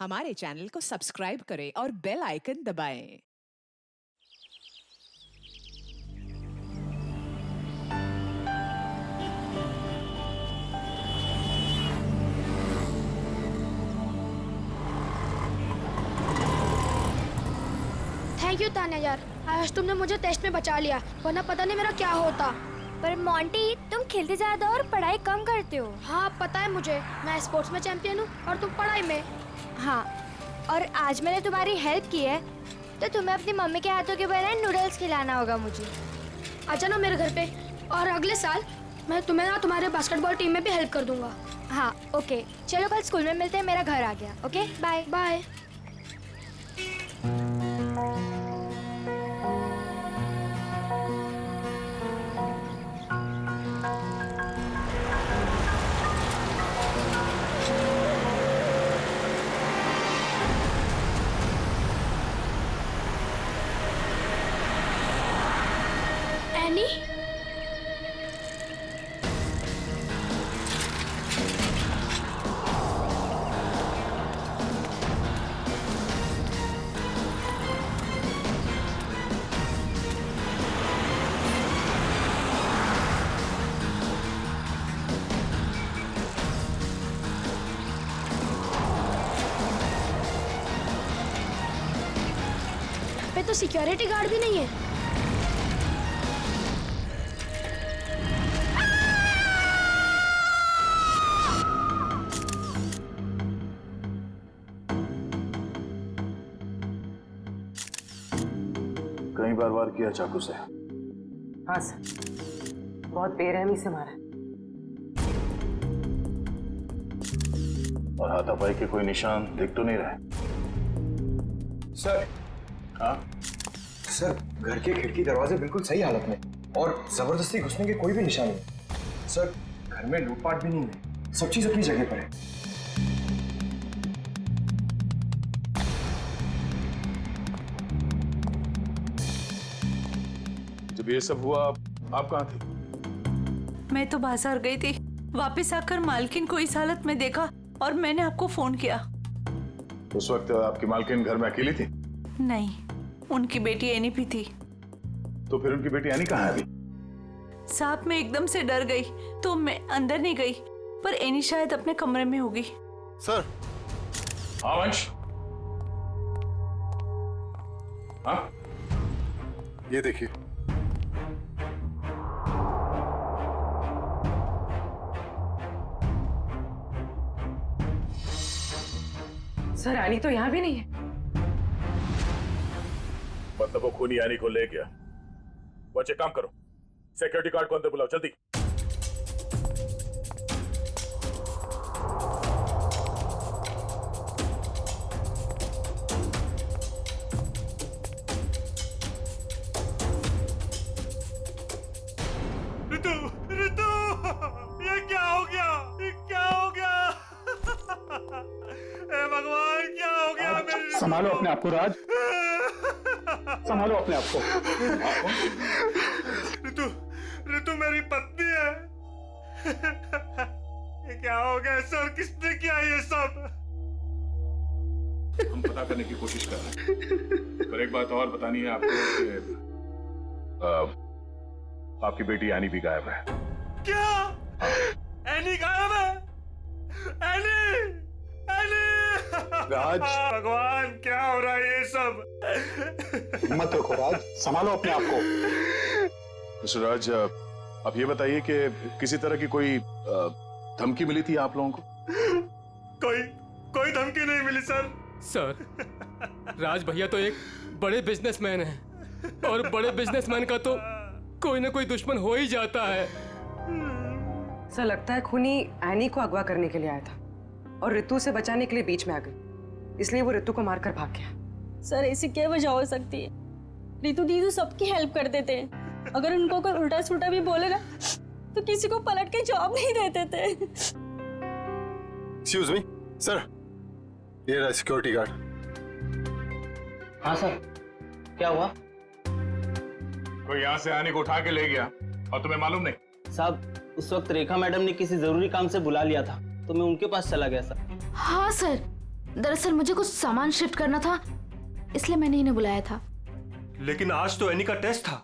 हमारे चैनल को सब्सक्राइब करें और बेल आइकन दबाएं। थैंक यू तान्या यार, आज तुमने मुझे टेस्ट में बचा लिया, वरना पता नहीं मेरा क्या होता। पर मोंटी, तुम खेलते ज्यादा और पढ़ाई कम करते हो। हाँ पता है मुझे, मैं स्पोर्ट्स में चैंपियन हूँ और तुम पढ़ाई में। हाँ, और आज मैंने तुम्हारी हेल्प की है, तो तुम्हें अपनी मम्मी के हाथों के बनाए नूडल्स खिलाना होगा मुझे। आजा ना मेरे घर पे, और अगले साल मैं तुम्हें ना तुम्हारे बास्केटबॉल टीम में भी हेल्प कर दूंगा। हाँ ओके, चलो कल स्कूल में मिलते हैं, मेरा घर आ गया। Okay bye bye. एनी, यहाँ पे तो सिक्योरिटी गार्ड भी नहीं है। कई बार वार किया चाकू से। हाँ सर, बहुत बेरहमी से मारा। और हाथापाई के कोई निशान दिख तो नहीं रहे। सर, हाँ सर घर के खिड़की दरवाजे बिल्कुल सही हालत में और जबरदस्ती घुसने के कोई भी निशान नहीं। सर घर में लूटपाट भी नहीं है, सब चीज अपनी जगह पर है। जब ये सब हुआ आप कहाँ थे? मैं तो बाजार गई थी, वापस आकर मालकिन को इस हालत में देखा और मैंने आपको फोन किया। उस वक्त आपकी मालकिन घर में अकेली थी? नहीं, उनकी बेटी एनी भी थी। तो फिर उनकी बेटी एनी कहाँ है अभी? साहब मैं एकदम से डर गई तो मैं अंदर नहीं गई, पर एनी शायद अपने कमरे में होगी। सर। हाँ वंश, हाँ ये देखिए। सर रानी तो यहाँ भी नहीं है। मतलब वो खूनी यानी को ले गया। बच्चे काम करो, सिक्योरिटी गार्ड को अंदर बुलाओ जल्दी। ऋतु, ऋतु, ये क्या हो गया? ये क्या हो गया? हे भगवान, क्या हो गया मेरी ऋतु? संभालो अपने आप को राज, संभालो अपने आप को। ऋतु, ऋतु मेरी पत्नी है। ये क्या हो गया सर? किसने किया ये सब? हम पता करने की कोशिश कर रहे हैं, पर एक बात और बतानी है आपको कि आपकी बेटी एनी भी गायब है। क्या? एनी गायब है? Any, any! राज, भगवान क्या हो रहा है ये सब? हिम्मत रखो राज, संभालो अपने आप को। मिस्टर राज, अब ये बताइए कि किसी तरह की कोई धमकी मिली थी आप लोगों को? कोई धमकी नहीं मिली सर। सर, राज भैया तो एक बड़े बिजनेसमैन हैं और बड़े बिजनेसमैन का तो कोई ना कोई दुश्मन हो ही जाता है। सर लगता है खूनी एनी को अगवा करने के लिए आया था और ऋतु से बचाने के लिए बीच में आ गई, इसलिए वो ऋतु को मारकर भाग गया। सर ऐसी क्या वजह हो सकती है? ऋतु दीदी सबकी हेल्प कर देते हैं, अगर उनको कोई उल्टा सुल्टा भी बोलेगा तो किसी को पलट के जवाब नहीं देते थे। एक्सक्यूज मी सर, ये रहा सिक्योरिटी गार्ड। हाँ सर, क्या हुआ? कोई यहाँ से आने को उठा के ले गया और तुम्हें मालूम नहीं? साहब, उस वक्त रेखा मैडम ने किसी जरूरी काम से बुला लिया था तो मैं उनके पास चला गया सर। हाँ सर, दरअसल मुझे कुछ सामान शिफ्ट करना था, इसलिए मैंने इन्हें बुलाया था। लेकिन आज तो एनी का टेस्ट था,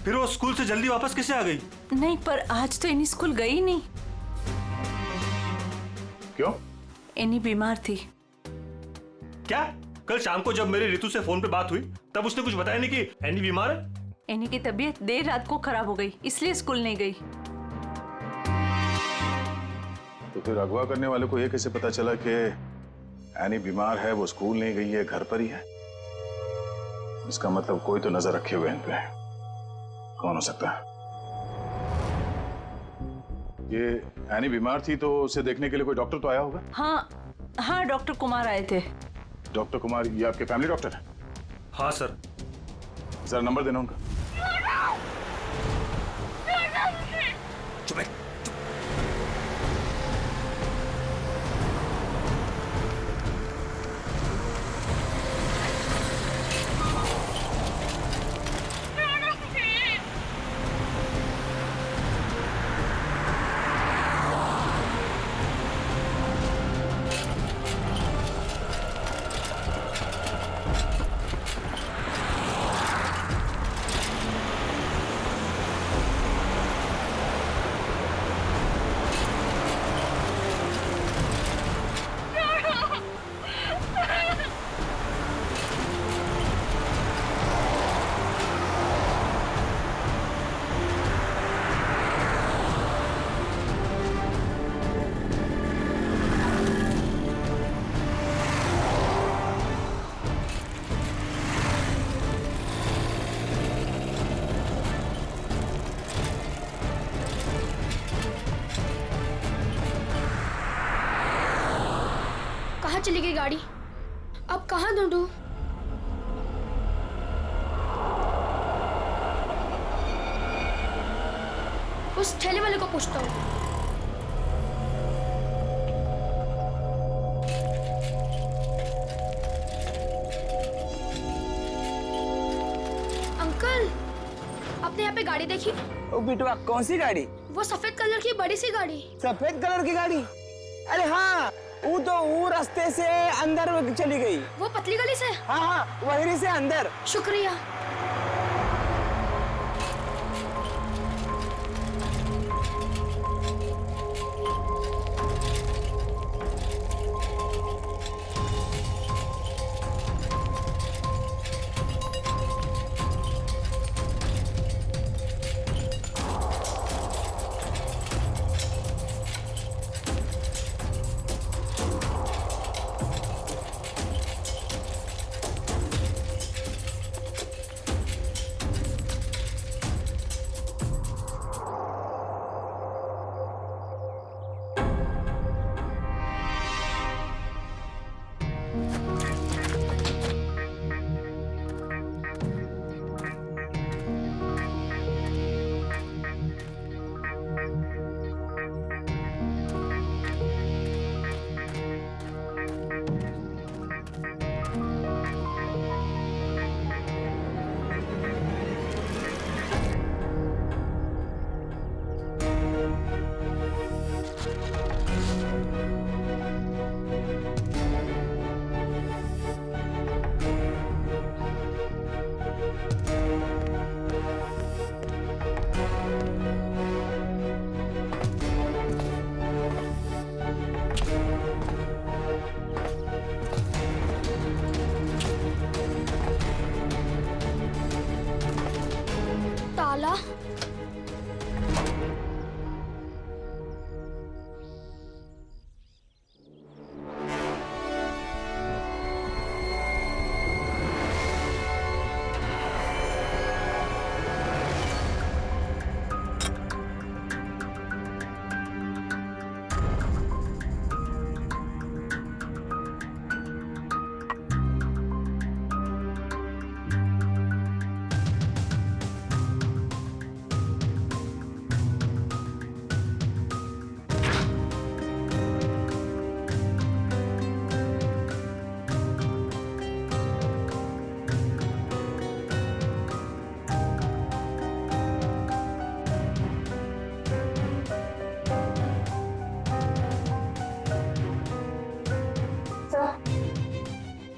फिर वो स्कूल से जल्दी वापस कैसे आ गई? नहीं, पर आज तो एनी स्कूल गई नहीं। क्यों? एनी बीमार थी। क्या? कल शाम को जब मेरी ऋतु से फोन पे बात हुई तब उसने कुछ बताया नहीं कि एनी बीमार है? एनी की तबीयत देर रात को खराब हो गई, इसलिए स्कूल नहीं गई। तो फिर अगवा करने वाले को ये कैसे पता चला कि एनी बीमार है, वो स्कूल नहीं गई है, घर पर ही है? इसका मतलब कोई तो नजर रखे हुए इन पे। कौन हो सकता है? ये एनी बीमार थी तो उसे देखने के लिए कोई डॉक्टर तो आया होगा? हाँ, डॉक्टर कुमार आए थे। डॉक्टर कुमार, ये आपके फैमिली डॉक्टर है? हाँ सर। जरा नंबर देना उनका। चुप है। कहाँ चली गई गाड़ी? अब कहाँ ढूंढूं? उस ठेले वाले को पूछता हूँ। अंकल, आपने यहाँ पे गाड़ी देखी? ओ बिटवा, कौन सी गाड़ी? वो सफेद कलर की बड़ी सी गाड़ी। सफेद कलर की गाड़ी? अरे हाँ, वो रास्ते से अंदर चली गई। वो पतली गली से? हाँ, वहीं से अंदर। शुक्रिया।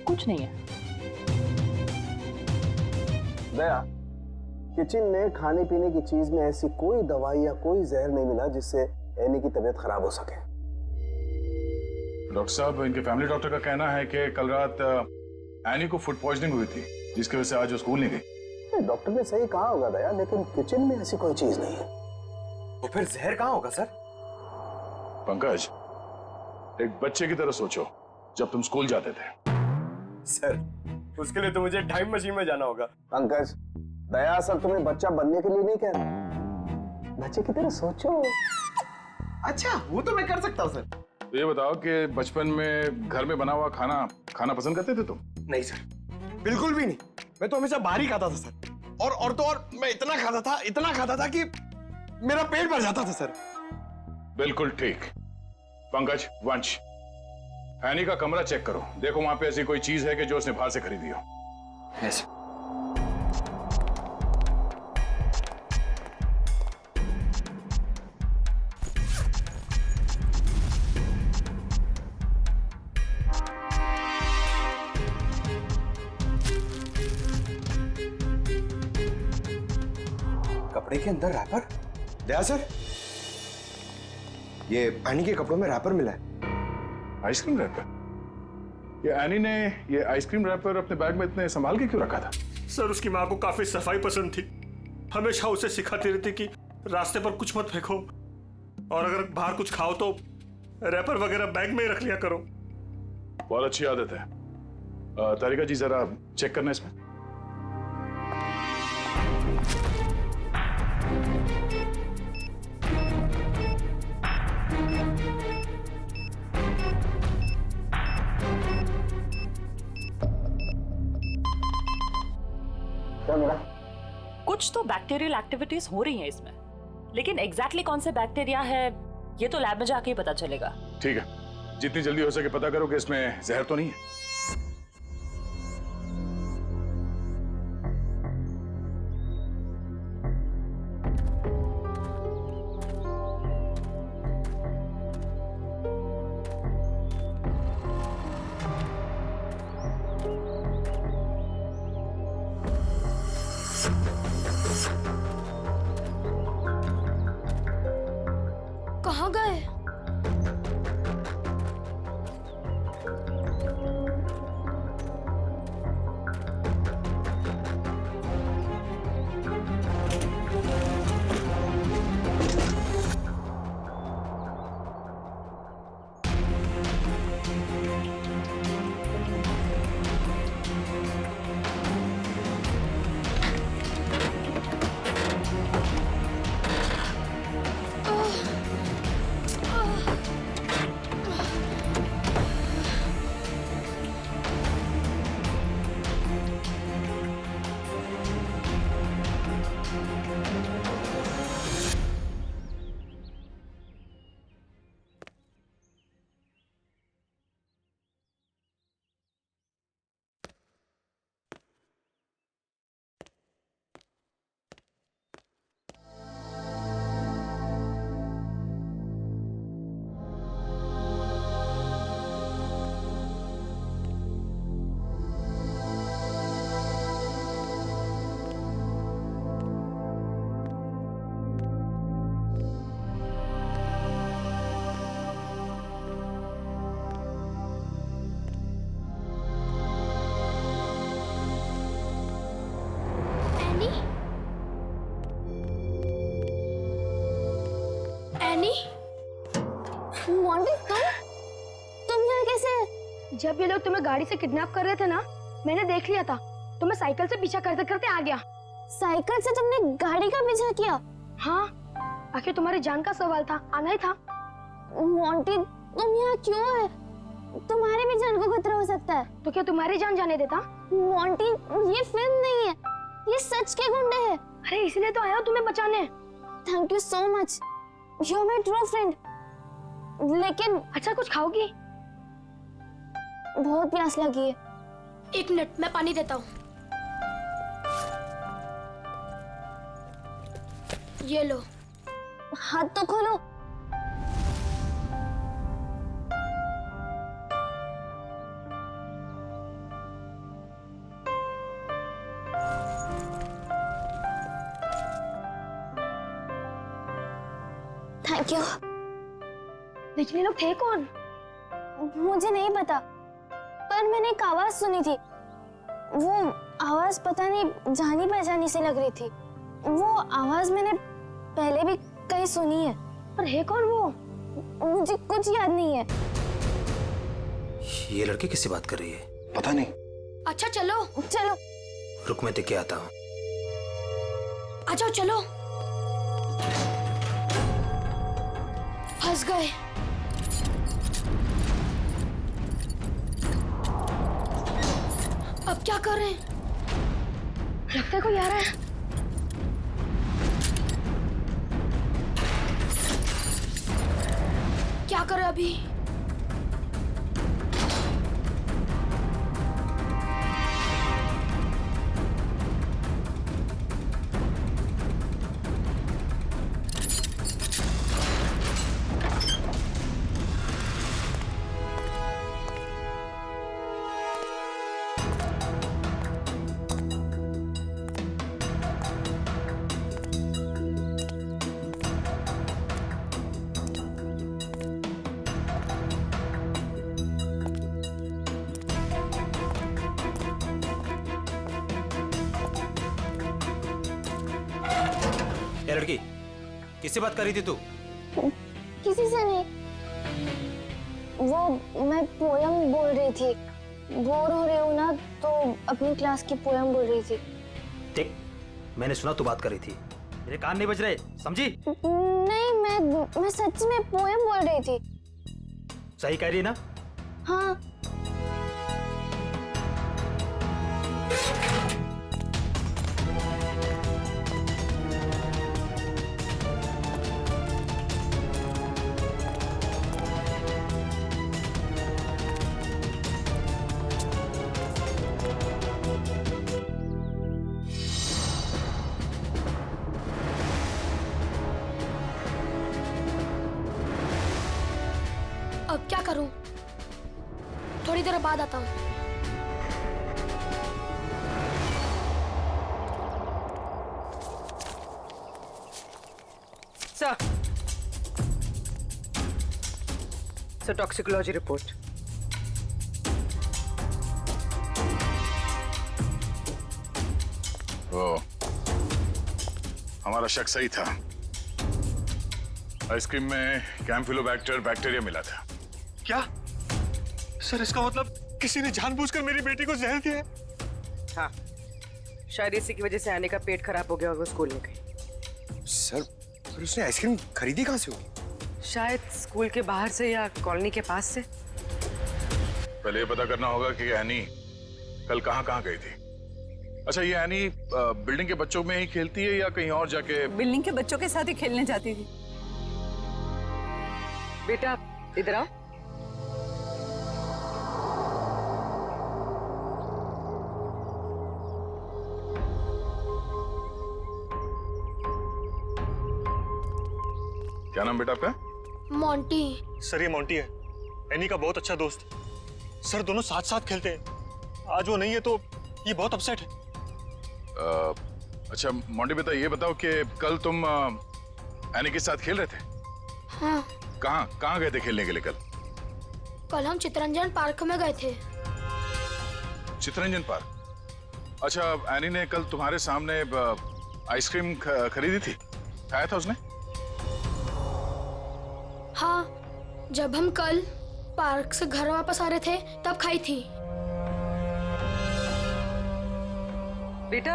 कुछ नहीं है। दया, किचन में खाने पीने की चीज में ऐसी कोई दवाई या कोई जहर नहीं मिला जिससे एनी की तबीयत खराब हो सके। डॉक्टर साहब, इनके फैमिली डॉक्टर का कहना है कि कल रात एनी को फूड पॉइजनिंग हुई थी, जिसकी वजह से आज वो स्कूल नहीं गई। डॉक्टर ने सही कहा होगा दया, लेकिन किचन में ऐसी कोई चीज नहीं है। तो फिर जहर कहाँ होगा सर? पंकज, एक बच्चे की तरह सोचो जब तुम स्कूल जाते थे। सर, उसके लिए तो मुझे टाइम मशीन में जाना होगा। पंकज, दया सर तुम्हें बच्चा बनने के लिए नहीं कह रहा, बच्चे की तरह सोचो। अच्छा, वो तो मैं कर सकता हूँ सर। तो ये बताओ कि बचपन में घर में बना हुआ खाना खाना पसंद करते थे तुम? नहीं सर, बिल्कुल भी नहीं। मैं तो हमेशा बाहर ही खाता था सर। और तो और मैं इतना खाता था कि मेरा पेट भर जाता था सर। बिल्कुल ठीक। पंकज, वंश, एनी का कमरा चेक करो, देखो वहां पे ऐसी कोई चीज है कि जो उसने बाहर से खरीदी हो। यस। कपड़े के अंदर रैपर? दया सर, ये एनी के कपड़ों में रैपर मिला है। Ice cream wrapper? ये एनी ने ये आइसक्रीम रैपर अपने बैग में इतने संभाल के क्यों रखा था? सर, उसकी माँ को काफी सफाई पसंद थी। हमेशा उसे सिखाती रहती कि रास्ते पर कुछ मत फेंको, और अगर बाहर कुछ खाओ तो रैपर वगैरह बैग में ही रख लिया करो। बहुत अच्छी आदत है। तारिका जी, जरा चेक करना इसमें। क्या मिला? कुछ तो बैक्टीरियल एक्टिविटीज हो रही हैं इसमें, लेकिन एग्जैक्टली कौन से बैक्टीरिया है ये तो लैब में जाके ही पता चलेगा। ठीक है, जितनी जल्दी हो सके पता करो कि इसमें जहर तो नहीं है। कहाँ गए? एनी? मोंटी, तुम यहाँ कैसे? जब ये लोग तुम्हें गाड़ी से किडनैप कर रहे थे ना, मैंने देख लिया था। तुम्हें साइकिल से पीछा करते करते आ गया। साइकिल से तुमने गाड़ी का पीछा किया? हाँ, आखिर तुम्हारी जान का सवाल था, आना ही था। मोंटी, तुम यहाँ क्यों है? तुम्हारी भी जान को खतरा हो सकता है। तो क्या तुम्हारी जान जाने देता? मोंटी, ये फिल्म नहीं है, ये सच के गुंडे हैं। अरे इसलिए तो आया हूँ तुम्हें बचाने। Thank you so much, you are my true friend. लेकिन अच्छा, कुछ खाओगी? बहुत प्यास लगी है। एक मिनट, मैं पानी देता हूँ। ये लो। हाथ तो खोलो। Thank you. लेकिन ये लोग थे कौन? मुझे नहीं पता, पर मैंने एक आवाज सुनी थी। वो आवाज पता नहीं जानी पहचानी सी लग रही थी। वो आवाज मैंने पहले भी कहीं सुनी है, पर है कौन वो मुझे कुछ याद नहीं है। ये लड़की किससे बात कर रही है? पता नहीं। अच्छा चलो चलो, रुक मैं देख के आता हूँ। आ जाओ चलो। फंस गए। अब क्या कर रहे हैं? लगता है कोई आ रहा है। क्या करें अभी? ये लड़की किससे बात कर रही थी तू? किसी से नहीं। वो मैं पोयम बोल रही थी। बोर हो रही हूँ ना, तो अपनी क्लास की पोयम बोल रही थी। देख, मैंने सुना तू बात कर रही थी, मेरे कान नहीं बज रहे, समझी? नहीं, मैं सच में पोयम बोल रही थी। सही कह रही है ना? हाँ। अब क्या करूं? थोड़ी देर बाद आता हूं। Sir toxicology report. ओ, हमारा शक सही था। आइसक्रीम में कैम्फिलोबैक्टर बैक्टीरिया मिला था। क्या सर, इसका मतलब किसी ने जानबूझकर मेरी बेटी को जहर दिया है? हाँ, शायद इसी की वजह से आने का पेट खराब हो गया और वो स्कूल में गई। सर, पर उसने आइसक्रीम खरीदी कहाँ से होगी? शायद स्कूल के बाहर से या कॉलोनी के पास से। पहले ये पता करना होगा कि एनी कल कहाँ गई थी। अच्छा, ये एनी बिल्डिंग के बच्चों में ही खेलती है या कहीं और जाके? बिल्डिंग के बच्चों के साथ ही खेलने जाती थी। बेटा इधर आओ। क्या नाम बेटा आपका? मोंटी। सर ये मोंटी है, एनी का बहुत अच्छा दोस्त। सर दोनों साथ साथ खेलते हैं। आज वो नहीं है तो ये बहुत अपसेट है। अच्छा मोंटी बेटा, ये बताओ कि कल तुम एनी के साथ खेल रहे थे? हाँ। कहाँ गए थे खेलने के लिए कल? कल हम चितरंजन पार्क में गए थे। चितरंजन पार्क? अच्छा, एनी ने कल तुम्हारे सामने आइसक्रीम खरीदी थी, खाया था उसने? हाँ, जब हम कल पार्क से घर वापस आ रहे थे तब खाई थी। बेटा,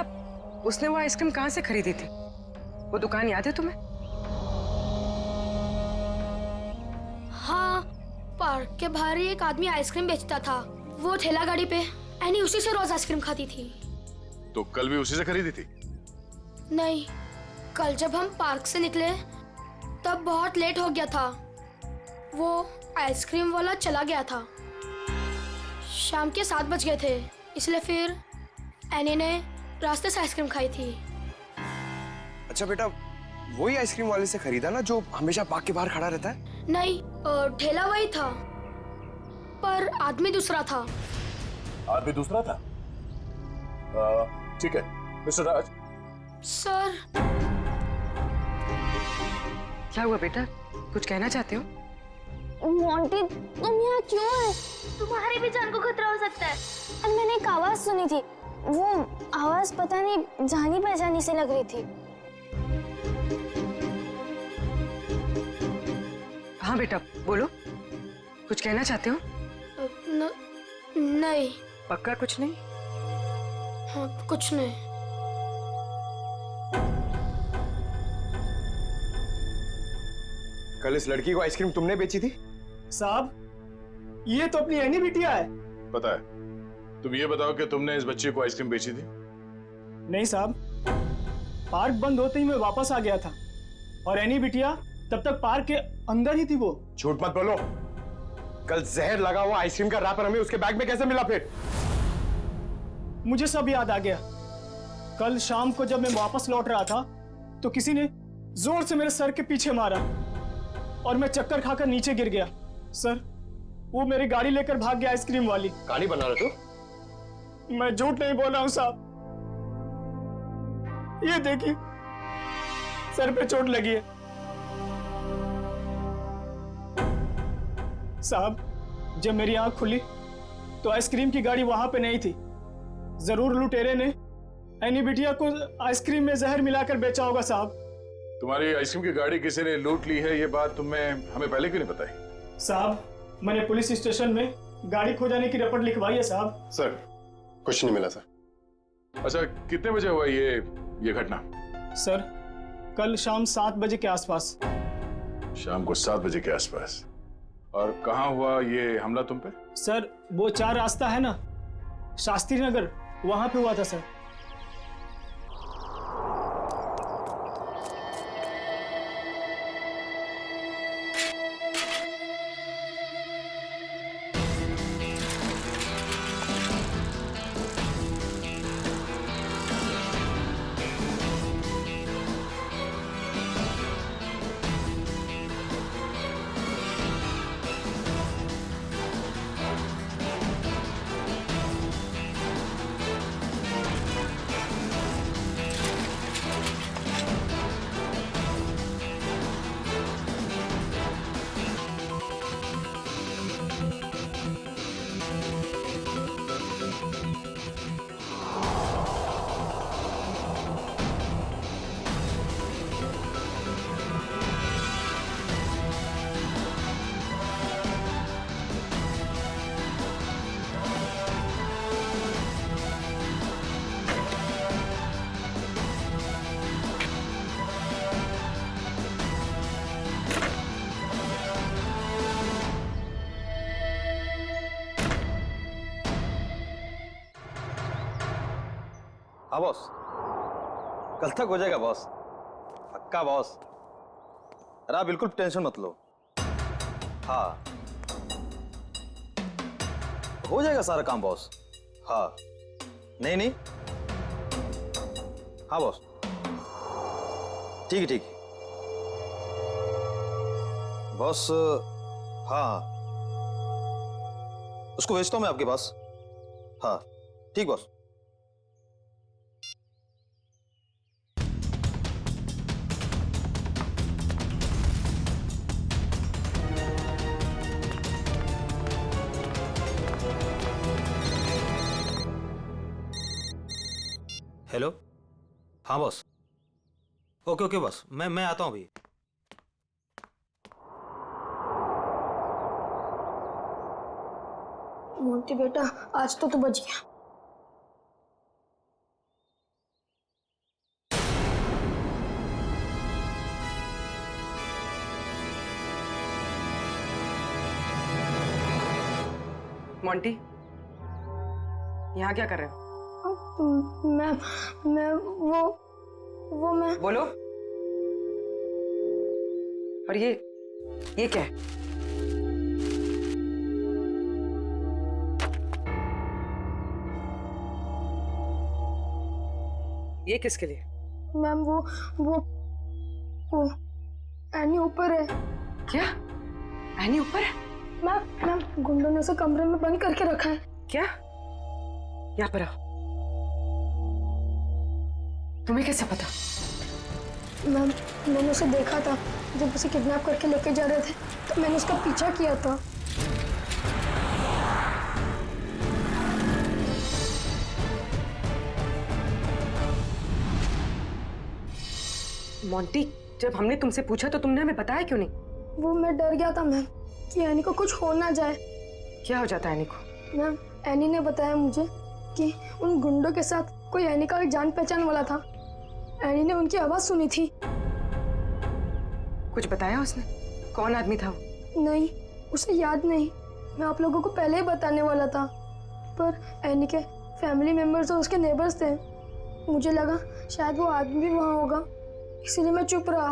उसने वो आइसक्रीम कहाँ से खरीदी थी? वो दुकान याद है तुम्हें? हाँ, पार्क के बाहर ही एक आदमी आइसक्रीम बेचता था। वो ठेला गाड़ी पे एनी उसी से रोज आइसक्रीम खाती थी। तो कल भी उसी से खरीदी थी? नहीं, कल जब हम पार्क से निकले तब बहुत लेट हो गया था। वो आइसक्रीम वाला चला गया था। शाम के 7 बज गए थे, इसलिए फिर एनी ने रास्ते से आइसक्रीम खाई थी। अच्छा बेटा, वही आइसक्रीम वाले से खरीदा ना जो हमेशा पार्क के बाहर खड़ा रहता है? नहीं, ठेला वही था पर आदमी दूसरा था। आदमी दूसरा था? ठीक है मिस्टर राज। सर। क्या हुआ बेटा? कुछ कहना चाहते हो? मोंटी, तुम यहाँ क्यों है? तुम्हारी भी जान को खतरा हो सकता है। और मैंने एक आवाज सुनी थी, वो आवाज पता नहीं जानी पहचानी से लग रही थी। हाँ बेटा बोलो, कुछ कहना चाहते हो? नहीं। पक्का कुछ नहीं? हाँ, कुछ नहीं। कल इस लड़की को आइसक्रीम तुमने बेची थी? साहब, ये तो अपनी एनी बिटिया है। पता है। तुम ये बताओ कि तुमने इस बच्चे को आइसक्रीम बेची थी? नहीं साहब, पार्क बंद होते ही मैं वापस आ गया था और एनी बिटिया तब तक पार्क के अंदर ही थी। वो झूठ मत बोलो। कल जहर लगा हुआ आइसक्रीम का रैपर हमें उसके बैग में कैसे मिला फिर? मुझे सब याद आ गया। कल शाम को जब मैं वापस लौट रहा था तो किसी ने जोर से मेरे सर के पीछे मारा और मैं चक्कर खाकर नीचे गिर गया। सर, वो मेरी गाड़ी लेकर भाग गया आइसक्रीम वाली। कहानी बना रहे तू? मैं झूठ नहीं बोल रहा हूं साहब। ये देखिए, सर पे चोट लगी है। साहब, जब मेरी आंख खुली तो आइसक्रीम की गाड़ी वहां पे नहीं थी। जरूर लुटेरे ने एनी बिटिया को आइसक्रीम में जहर मिलाकर बेचा होगा साहब। तुम्हारी आइसक्रीम की गाड़ी किसी ने लूट ली है, ये बात तुम्हें हमें पहले क्यों नहीं बताई? साहब, मैंने पुलिस स्टेशन में गाड़ी खो जाने की रिपोर्ट लिखवाई है साहब। सर, कुछ नहीं मिला सर। अच्छा, कितने बजे हुआ ये घटना? सर, कल शाम 7 बजे के आसपास। शाम को 7 बजे के आसपास। और कहाँ हुआ ये हमला तुम पे? सर, वो 4 रास्ता है ना, शास्त्री नगर, वहां पे हुआ था सर। हाँ बॉस, कल तक हो जाएगा बॉस, पक्का बॉस। अरे आप बिल्कुल टेंशन मत लो। हाँ, हो जाएगा सारा काम बॉस। हाँ, नहीं नहीं, हाँ बॉस, ठीक है ठीक है बॉस। हाँ, उसको भेजता हूँ मैं आपके पास। हाँ ठीक बॉस। हेलो, हाँ बॉस। ओके ओके बॉस, मैं आता हूँ अभी। मोंटी बेटा, आज तो तू बच गया। मोंटी, यहाँ क्या कर रहे हो? मैं वो मैं बोलो। और ये क्या है? ये किसके लिए? मैम, वो एनी ऊपर है। क्या? एनी ऊपर है? मैम, गुंडों ने उसे कमरे में बंद करके रखा है। क्या? यहाँ पर आओ। तुम्हें कैसे पता? मैम, मैंने उसे देखा था जब उसे किडनैप करके लेके जा रहे थे, तो मैंने उसका पीछा किया था। मोंटी, जब हमने तुमसे पूछा तो तुमने हमें बताया क्यों नहीं? वो मैं डर गया था मैम कि एनी को कुछ हो ना जाए। क्या हो जाता है एनी को? मैम, एनी ने बताया मुझे कि उन गुंडों के साथ कोई एनी का जान पहचान वाला था। एनी ने उनकी आवाज सुनी थी। कुछ बताया उसने? कौन आदमी था वो? नहीं, उसे याद नहीं। मैं आप लोगों को पहले ही बताने वाला था, पर एनी के फैमिली मेंबर्स और उसके नेबर्स थे। मुझे लगा शायद वो आदमी भी वहाँ होगा, इसीलिए मैं चुप रहा।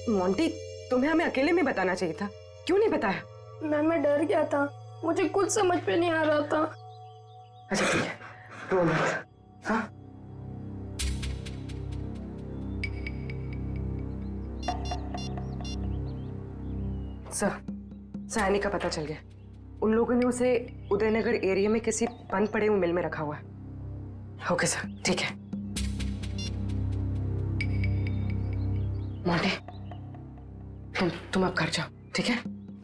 मोंटी, तुम्हें हमें अकेले में बताना चाहिए था, क्यों नहीं बताया? मैं डर गया था, मुझे कुछ समझ पे नहीं आ रहा था। अच्छा ठीक है, रो मत। हाँ? सर, एनी का पता चल गया। उन लोगों ने उसे उदयनगर एरिया में किसी बंद पड़े हुए मिल में रखा हुआ है। ओके सर, ठीक है। मोंटी, तुम अब घर जाओ, ठीक है?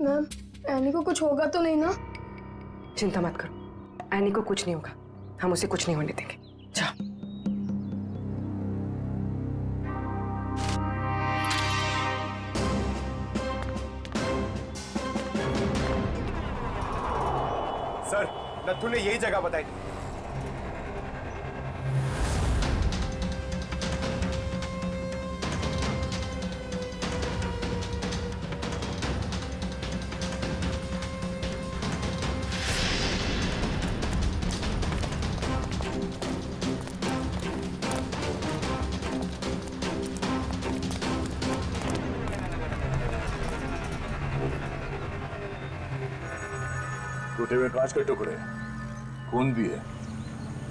मैम, एनी को कुछ होगा तो नहीं ना? चिंता मत करो, एनी को कुछ नहीं होगा। हम उसे कुछ नहीं होने देंगे। जाओ। सर, नथु ने यही जगह बताई थी। टूटे हुए कांच के टुकड़े, खून भी है।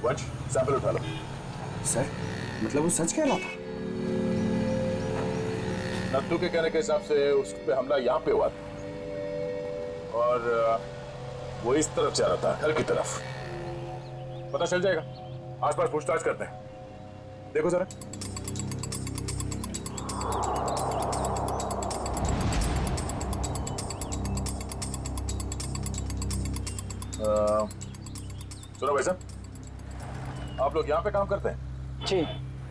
वंश, सैंपल उठा लो। सर, मतलब वो सच कह रहा था? नत्थू के कहने के हिसाब से उस पे हमला यहाँ पे हुआ था और वो इस तरफ जा रहा था, घर की तरफ। पता चल जाएगा, आसपास पूछताछ करते हैं। देखो जरा। सुनो भाई साहब, आप लोग यहाँ पे काम करते हैं? जी।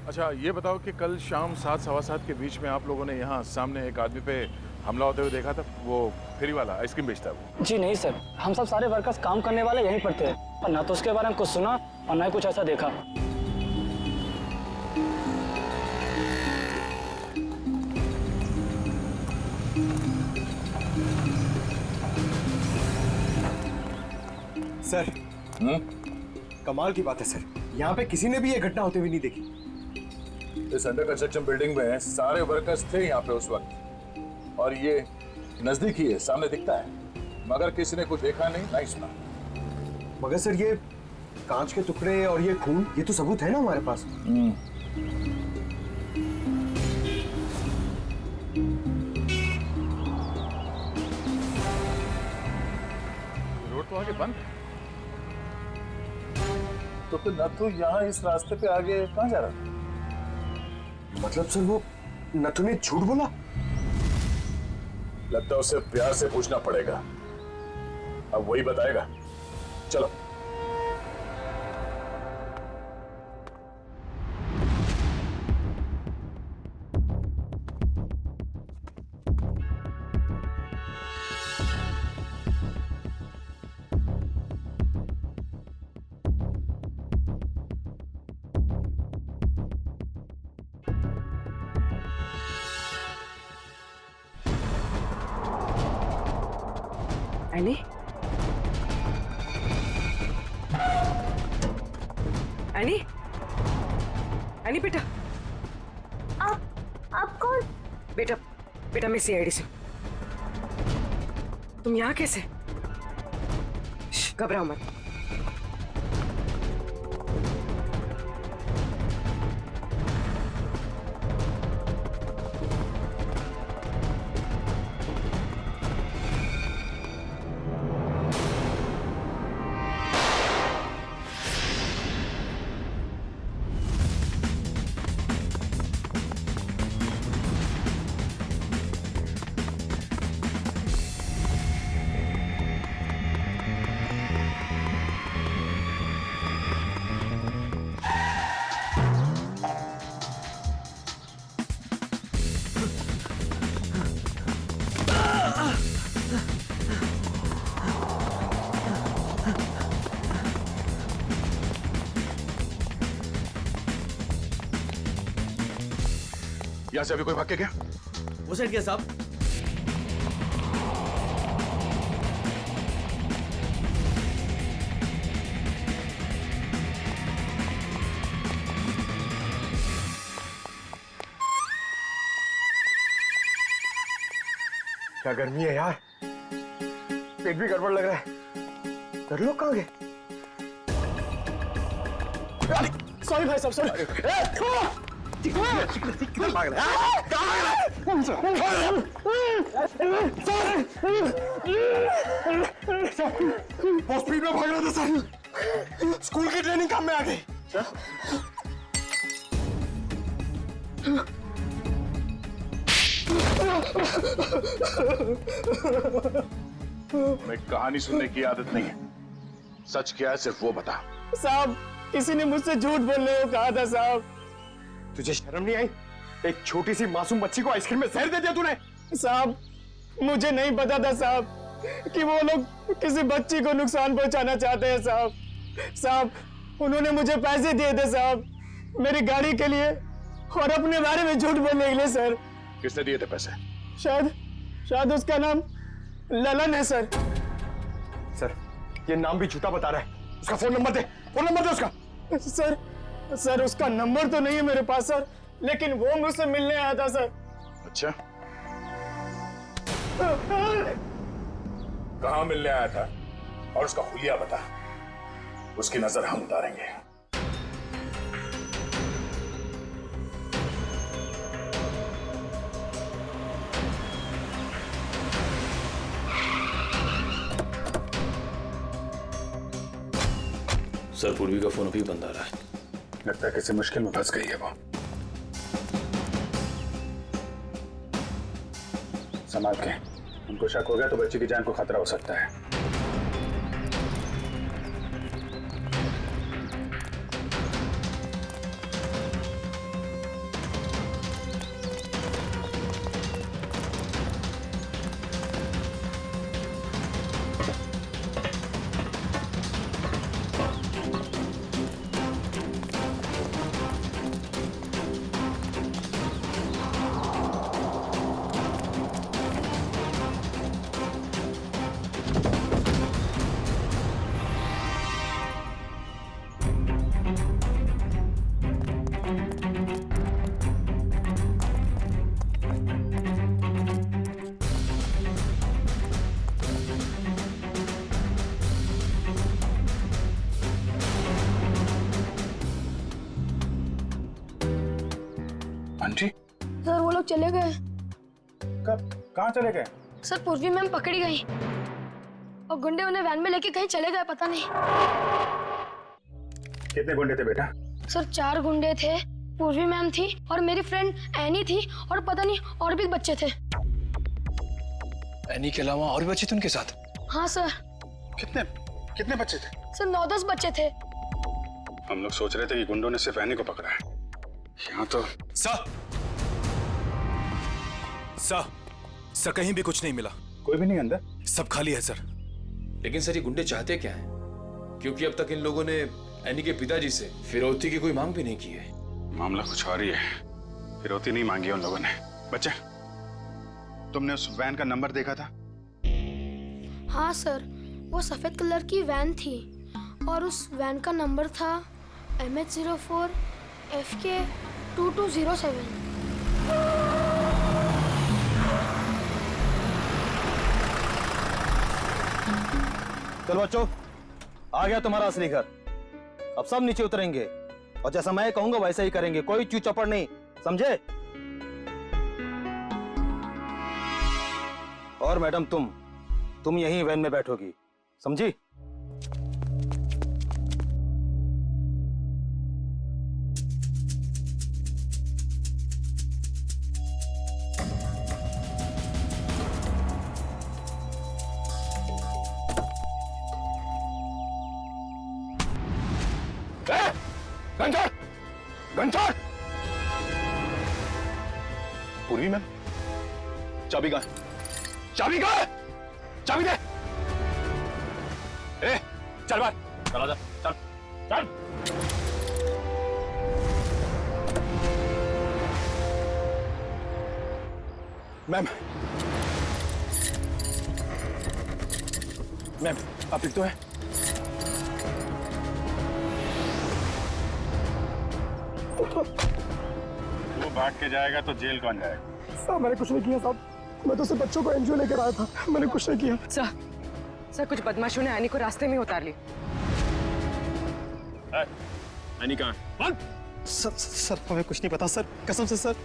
अच्छा, ये बताओ कि कल शाम 7 सवा 7 के बीच में आप लोगों ने यहाँ सामने एक आदमी पे हमला होते हुए देखा था? वो फेरी वाला, आइसक्रीम बेचता है वो। जी नहीं सर, हम सब सारे वर्कर्स काम करने वाले यहीं पर थे, और ना तो उसके बारे में कुछ सुना और ना ही कुछ ऐसा देखा। सर, कमाल की बात है सर, यहाँ पे किसी ने भी ये घटना होते हुए नहीं देखी। इस अंडर कंस्ट्रक्शन बिल्डिंग में सारे वर्कर्स थे यहाँ पे उस वक्त, और ये नजदीक ही है, सामने दिखता है, मगर किसी ने कुछ देखा नहीं, नहीं सुना। मगर सर, ये कांच के टुकड़े और ये खून, ये तो सबूत है ना हमारे पास। रोड तो आगे बंद है, तो फिर नथु यहाँ इस रास्ते पे आगे कहाँ जा रहा था? मतलब सर, वो नथु ने झूठ बोला? लगता है उसे प्यार से पूछना पड़ेगा, अब वही बताएगा। चलो। एनी? एनी? एनी बेटा? आप कौन? बेटा, बेटा मैं सीआईडी से। तुम यहाँ कैसे? घबराओ मत। यहाँ से अभी कोई भाग के गया? वो सेठ गया साहब। क्या गर्मी है यार, पेट भी गड़बड़ लग रहा है। कर लोग कहाँ गए? सॉरी भाई साहब, सॉरी। बहुत स्पीड में भाग रहा था सर, स्कूल की ट्रेनिंग काम में आ गई। मैं कहानी सुनने की आदत नहीं है, सच क्या है सिर्फ वो बता। साहब, किसी ने मुझसे झूठ बोलने को कहा था साहब। तुझे शर्म नहीं आई? एक छोटी सी मासूम बच्ची को आइसक्रीम में जहर दे दिया तूने। साहब, मुझे नहीं पता था साहब कि वो लोग किसी बच्ची को नुकसान पहुंचाना चाहते हैं साहब। साहब, उन्होंने मुझे पैसे दिए थे साहब, मेरी गाड़ी के लिए और अपने बारे में झूठ बोलने के लिए सर। किसने दिए थे पैसे? शायद उसका नाम ललन है सर। सर, ये नाम भी झूठा बता रहा है। उसका फोन नंबर दे, फोन नंबर दे उसका। सर उसका नंबर तो नहीं है मेरे पास सर, लेकिन वो मुझसे मिलने आया था सर। अच्छा, कहाँ मिलने आया था और उसका हुलिया बता, उसकी नजर हम उतारेंगे। सर, पूर्वी का फोन अभी बंद आ रहा है। लगता है किसी मुश्किल में फंस गई है वो। संभाल के, हमको शक हो गया तो बच्ची की जान को खतरा हो सकता है। आंटी, सर वो लोग चले गए। कब? कहाँ चले गए? सर पूर्वी मैम पकड़ी गई और गुंडे उन्हें वैन में लेके कहीं चले गए, पता नहीं। कितने गुंडे थे बेटा? सर 4 गुंडे थे, पूर्वी मैम थी और मेरी फ्रेंड एनी थी और पता नहीं और भी बच्चे थे। एनी के अलावा और भी बच्चे थे उनके साथ? हाँ सर। कितने बच्चे थे? सर 9-10 बच्चे थे। हम लोग सोच रहे थे कि गुंडों ने सिर्फ एनी को पकड़ा है, यहाँ तो। सर कहीं भी कुछ नहीं मिला। कोई भी नहीं अंदर? सब खाली है सर। लेकिन सर, ये गुंडे चाहते क्या हैं? क्योंकि अब तक इन लोगों ने एनी के पिताजी से फिरौती की कोई मांग भी नहीं की है। मामला कुछ और ही है, फिरौती नहीं मांगी उन लोगों ने। बच्चे, तुमने उस वैन का नंबर देखा था? हाँ सर, वो सफेद कलर की वैन थी और उस वैन का नंबर था MH04 FK 2207। चलो बच्चों, आ गया तुम्हारा असली घर। अब सब नीचे उतरेंगे और जैसा मैं कहूंगा वैसा ही करेंगे, कोई चू चपड़ नहीं, समझे? और मैडम तुम यहीं वैन में बैठोगी, समझी? घंटा! पूर्वी मैम, चाबी कहाँ? चाबी कहाँ है? चाबी दे! ए, चल बाहर, चला जा, चल, चल। मैम मैम आप ठीक तो है? तू भाग के जाएगा तो जेल कौन जाएगा? साहब मैंने कुछ नहीं किया साहब, मैं तो सिर्फ बच्चों को एनजीओ लेकर आया था, मैंने कुछ नहीं किया। सर कुछ बदमाशों ने एनी को रास्ते में उतार ली। एनी कहाँ? सर हमें कुछ नहीं पता सर, कसम से सर।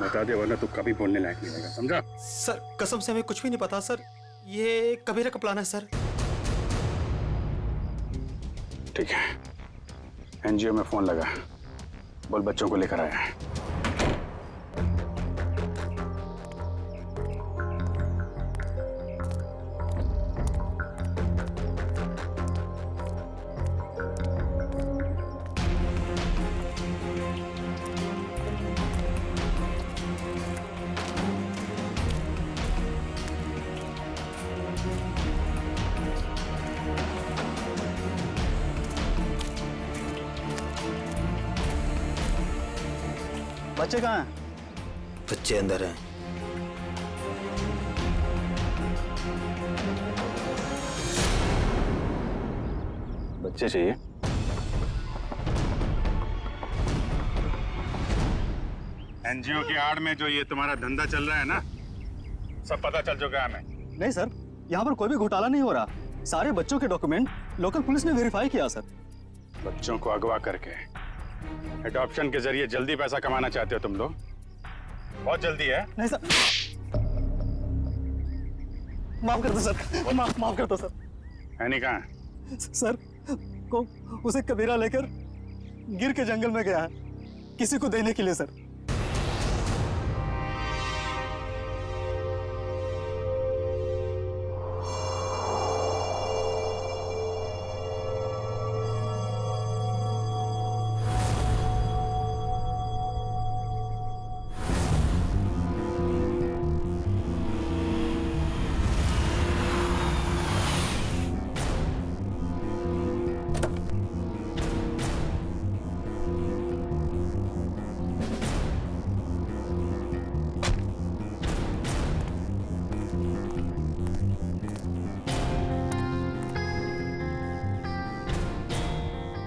बता दे वरना तू कभी बोलने लायक नहीं रहेगा, समझा? सर कसम से हमें कुछ भी नहीं पता सर, ये कबीरा का प्लान है सर। ठीक है, एनजीओ में फोन लगा, बोल बच्चों को लेकर आया है। बच्चे कहाँ हैं? बच्चे अंदर हैं। बच्चे चाहिए? एनजीओ की आड़ में जो ये तुम्हारा धंधा चल रहा है ना, सब पता चल चुका है हमें। नहीं सर, यहाँ पर कोई भी घोटाला नहीं हो रहा, सारे बच्चों के डॉक्यूमेंट लोकल पुलिस ने वेरीफाई किया सर। बच्चों को अगवा करके एडॉप्शन के जरिए जल्दी पैसा कमाना चाहते हो तुम लोग? बहुत जल्दी है। नहीं सर, माफ कर दो सर, माफ कर दो सर। एनी कहाँ? सर को उसे कबीरा लेकर गिर के जंगल में गया है किसी को देने के लिए सर।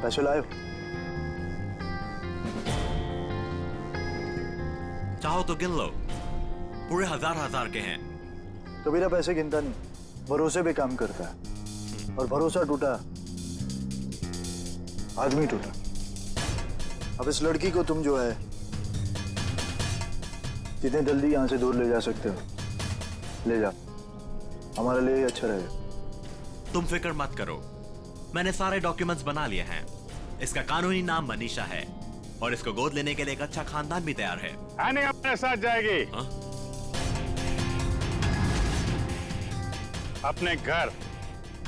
पैसे लाए? चाहो तो गिन लो, पूरे हजार के हैं। कबीरा पैसे गिनता नहीं, भरोसे पे काम करता है, और भरोसा टूटा आदमी टूटा। अब इस लड़की को तुम जो है जितने जल्दी यहाँ से दूर ले जा सकते हो ले जा, हमारे लिए अच्छा रहेगा। तुम फिक्र मत करो, मैंने सारे डॉक्यूमेंट्स बना लिए हैं। इसका कानूनी नाम मनीषा है और इसको गोद लेने के लिए एक अच्छा खानदान भी तैयार है। आने अपने साथ जाएगी। अपने घर,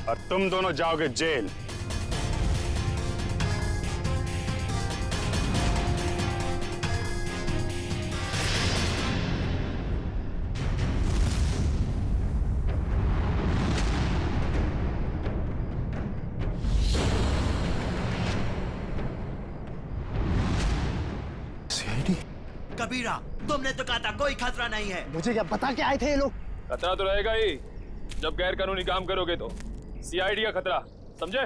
और तुम दोनों जाओगे जेल। कबीरा, तुमने तो कहा था कोई खतरा नहीं है। मुझे क्या पता क्या आए थे ये लोग? खतरा तो रहेगा ही जब गैर कानूनी काम करोगे तो। सीआईडी का खतरा, समझे?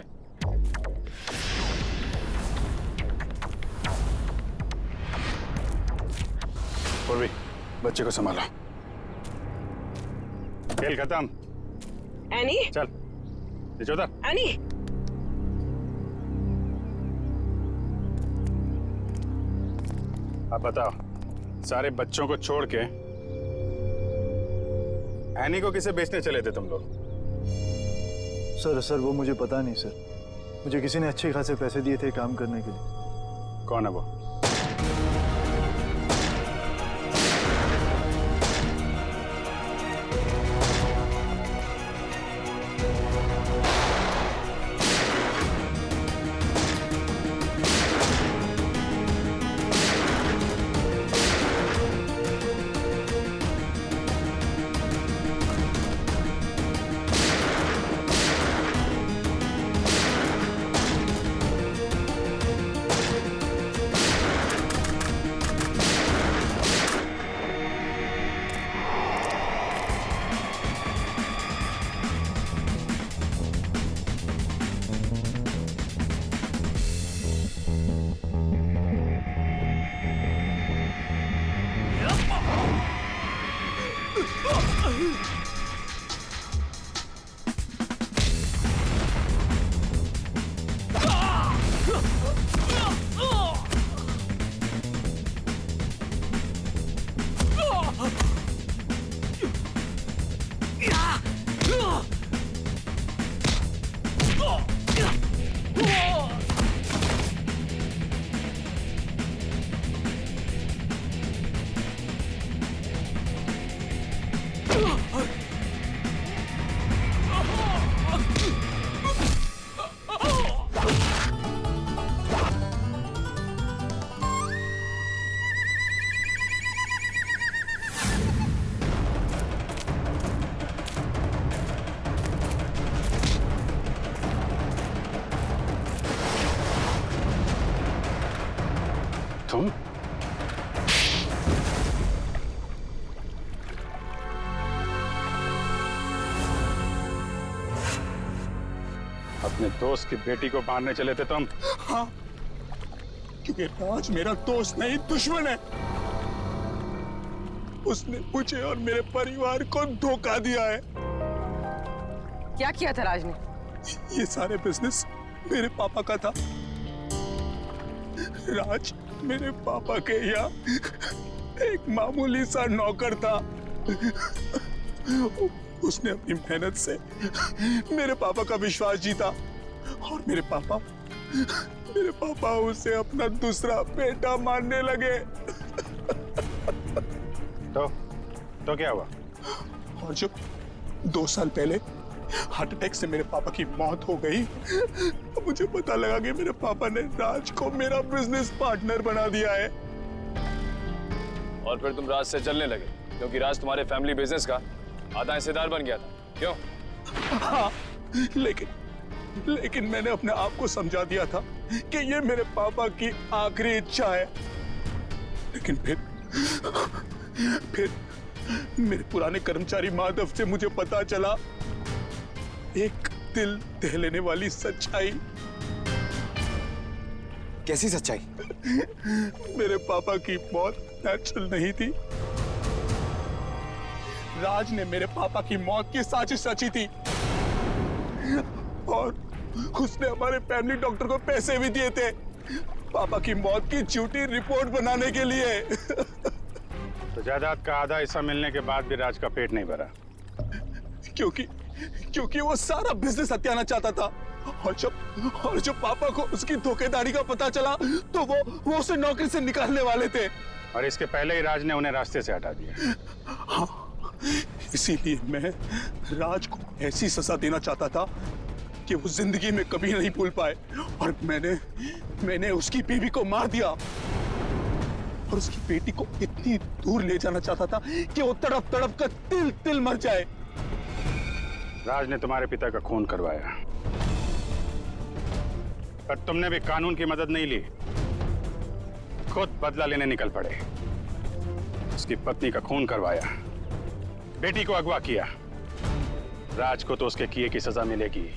पूर्वी, बच्चे को संभालो। खेल खत्म। एनी, चल नीचे उतर। एनी, अब बताओ, सारे बच्चों को छोड़ के एनी को किसे बेचने चले थे तुम लोग? सर वो मुझे पता नहीं सर, मुझे किसी ने अच्छे खासे पैसे दिए थे काम करने के लिए। कौन है वो? तुम? अपने दोस्त की बेटी को मारने चले थे तुम? हाँ, क्योंकि राज मेरा दोस्त नहीं दुश्मन है। उसने मुझे और मेरे परिवार को धोखा दिया है। क्या किया था राज ने? ये सारे बिजनेस मेरे पापा का था। राज मेरे पापा के यहाँ एक मामूली सा नौकर था। उसने अपनी मेहनत से मेरे पापा का विश्वास जीता और मेरे पापा उसे अपना दूसरा बेटा मानने लगे। तो क्या हुआ? और जब 2 साल पहले हार्ट अटैक से मेरे पापा की मौत हो गई, तो मुझे पता लगा कि मेरे पापा ने राज को मेरा बिजनेस पार्टनर बना दिया है। और फिर तुम राज से चलने लगे क्योंकि राज तुम्हारे फैमिली बिजनेस का आधा हिस्सेदार बन गया था, क्यों? हाँ, लेकिन मैंने अपने आप को समझा दिया था कि ये मेरे पापा की आखिरी इच्छा है। लेकिन फिर मेरे पुराने कर्मचारी माधव से मुझे पता चला एक दिल दहलाने वाली सच्चाई। कैसी सच्चाई? मेरे पापा की मौत नेचुरल नहीं थी। राज ने मेरे पापा की मौत की साजिश रची थी और उसने हमारे फैमिली डॉक्टर को पैसे भी दिए थे पापा की मौत की झूठी रिपोर्ट बनाने के लिए। तो जायदाद का आधा हिस्सा मिलने के बाद भी राज का पेट नहीं भरा? क्योंकि वो सारा बिजनेस हत्याना चाहता था और जब पापा को उसकी धोखेधारी का पता चला तो वो उसे नौकरी से निकालने वाले थे। और इसके पहले ही राज ने उन्हें रास्ते से हटा दिया। हाँ, इसीलिए मैं राज को ऐसी सजा देना चाहता था कि वो जिंदगी में कभी नहीं भूल पाए। और मैंने उसकी बीवी को मार दिया और उसकी बेटी को इतनी दूर ले जाना चाहता था कि वो तड़प तड़प कर तिल तिल मर जाए। राज ने तुम्हारे पिता का खून करवाया, पर तुमने भी कानून की मदद नहीं ली, खुद बदला लेने निकल पड़े। उसकी पत्नी का खून करवाया, बेटी को अगवा किया। राज को तो उसके किए की सजा मिलेगी,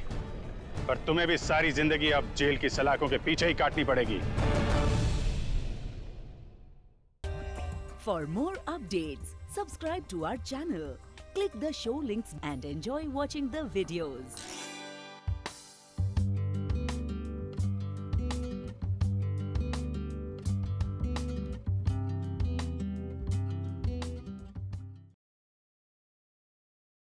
पर तुम्हें भी सारी जिंदगी अब जेल की सलाखों के पीछे ही काटनी पड़ेगी। For more updates, subscribe to our channel, click the show links and enjoy watching the videos.